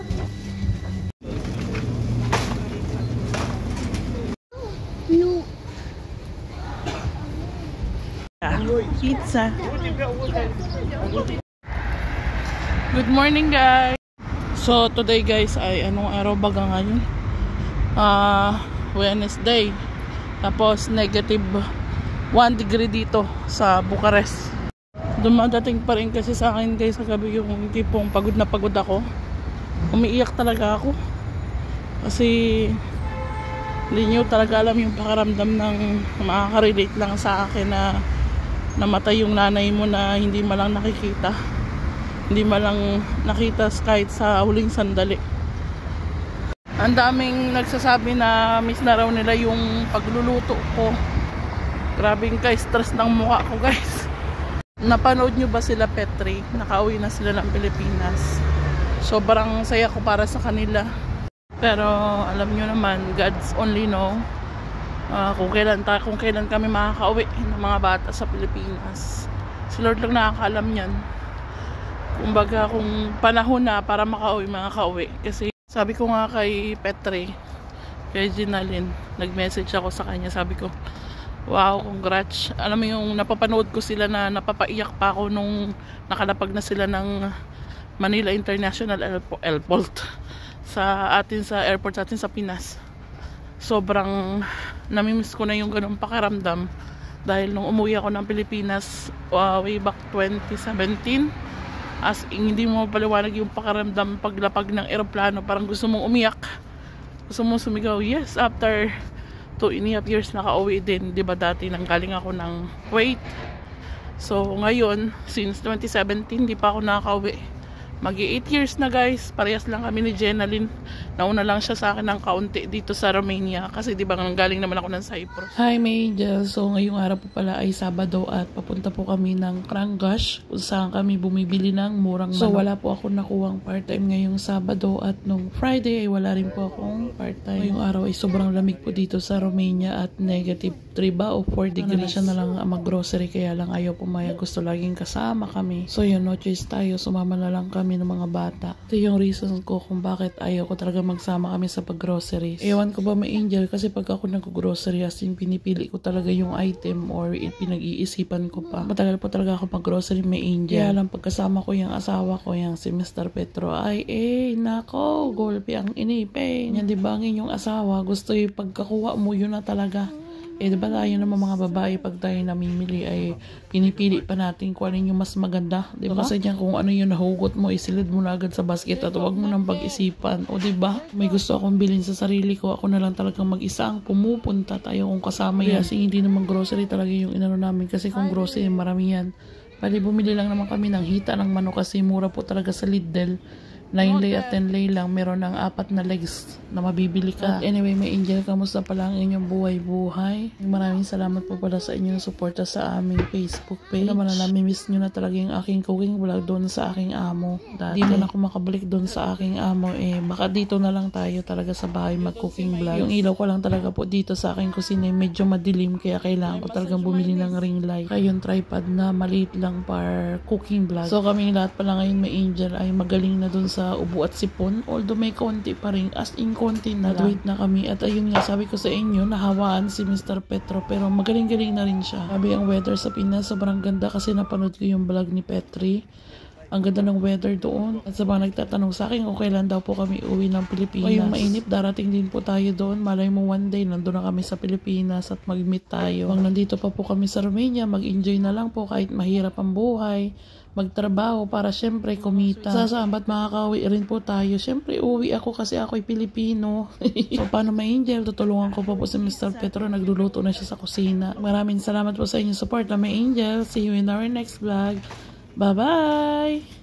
No. Pizza. Good morning guys. So today guys ay anong araw baga ngayon? Wednesday. Tapos negative 1 degree dito sa Bucharest. Dumadating pa rin kasi sa akin guys sa gabi yung tipong pagod na pagod ako. Umiiyak talaga ako. Kasi hindi nyo talaga alam yung pakaramdam ng makaka-relate lang sa akin na namatay yung nanay mo na hindi malang nakikita. Hindi malang nakita kahit sa huling sandali. Ang daming nagsasabi na miss na raw nila yung pagluluto ko. Grabing ka-stress ng mukha ko guys. Napanood nyo ba sila Petri? Nakauwi na sila ng Pilipinas. Sobrang saya ko para sa kanila. Pero alam nyo naman, God's only know kung kailan kami makakauwi ng mga bata sa Pilipinas. Si Lord lang nakakaalam yan. Kumbaga kung panahon na para makauwi, makakauwi. Kasi sabi ko nga kay Petri, kay Ginalyn, nag-message ako sa kanya. Sabi ko, wow, congrats. Alam mo yung napapanood ko sila na napapaiyak pa ako nung nakalapag na sila ng Manila International Airport sa airport sa atin sa Pinas. Sobrang namimiss ko na yung ganung pakiramdam dahil nung umuwi ako ng Pilipinas way back 2017, as in, hindi mo paliwanag yung pakiramdam paglapag ng eroplano. Parang gusto mong umiyak, gusto mong sumigaw. Yes, after 2.5 years nakauwi din, di ba dati nanggaling ako ng Kuwait. So ngayon since 2017 di pa ako nakauwi. Magi 8 years na guys. Parehas lang kami ni Ginalyn. Nauna lang siya sa akin ng kaunti dito sa Romania. Kasi di ba galing naman ako ng Cyprus. Hi May Angel. So ngayong araw po pala ay Sabado at papunta po kami ng Kranggash kung saan kami bumibili ng murang manok. So wala po ako nakuhang part-time ngayong Sabado at nung Friday ay wala rin po akong part-time. Ngayong araw ay sobrang lamig po dito sa Romania at negative 3 ba o 4 degrees. Siya na lang mag-grocery kaya lang ayaw pumayag. Gusto laging kasama kami. So yun, no choice tayo. Sumama na lang kami ng mga bata. Ito yung reason ko kung bakit ayaw ko talaga magsama kami sa pag-groceries. Ewan ko ba May Angel kasi pag ako nag-grocery as in pinipili ko talaga yung item or pinag-iisipan ko pa. Matagal po talaga ako mag-grocery May Angel. Kaya lang pagkasama ko yung asawa ko, yung si Mr. Petro, ay nako, golpe ang inipin. Yan diba ang inyong asawa, gusto yung pagkakuha mo yun na talaga. Diba tayo naman mga babae pag tayo namimili ay pinipili pa natin kung ano yung mas maganda. Diba? Kasi dyan kung ano yung nahugot mo, isilid mo na agad sa basket at huwag mo nang pag-isipan. O diba? May gusto akong bilhin sa sarili ko. Ako na lang talagang mag-isa ang pumupunta. Tayo kung kasama yan. Kasi hindi naman grocery talaga yung inano namin. Kasi kung grocery, marami yan. Pali bumili lang naman kami ng hita ng manok kasi mura po talaga sa Lidl. 9 lay at 10 lay lang, meron ng 4 na legs na mabibili ka. At anyway, May Angel, kamusta pala ang inyong buhay-buhay? Maraming salamat po pala sa inyong suporta sa aming Facebook page. Naman na nami-miss nyo na talaga yung aking cooking vlog doon sa aking amo. Dito na ako makabalik doon sa aking amo, baka dito na lang tayo talaga sa bahay mag-cooking vlog. Yung ilaw ko lang talaga po dito sa aking kusina medyo madilim kaya kailangan ko talagang bumili ng ring light. Kaya yung tripod na maliit lang para cooking vlog. So kami lahat pala ngayon May Angel ay magaling na doon sa ubo at sipon, although may konti pa rin, as in konti na lang. Wait na kami at ayun nga, sabi ko sa inyo, nahawaan si Mr. Petro pero magaling-galing na rin siya. Sabi ang weather sa Pinas sobrang ganda kasi napanood ko yung vlog ni Petri. Ang ganda ng weather doon. At sa mga nagtatanong sa akin kung kailan daw po kami uwi ng Pilipinas. Ngayong mainit, darating din po tayo doon. Malay mo one day, nandun na kami sa Pilipinas at mag-meet tayo. Pag nandito pa po kami sa Romania, mag-enjoy na lang po kahit mahirap ang buhay. Magtrabaho para syempre kumita. Sasambat makakauwi rin po tayo. Syempre uwi ako kasi ako'y Pilipino. So paano May Angel? Tutulungan ko pa po si Mr. Petro. Nagluluto na siya sa kusina. Maraming salamat po sa inyong support May Angel. See you in our next vlog. Bye-bye!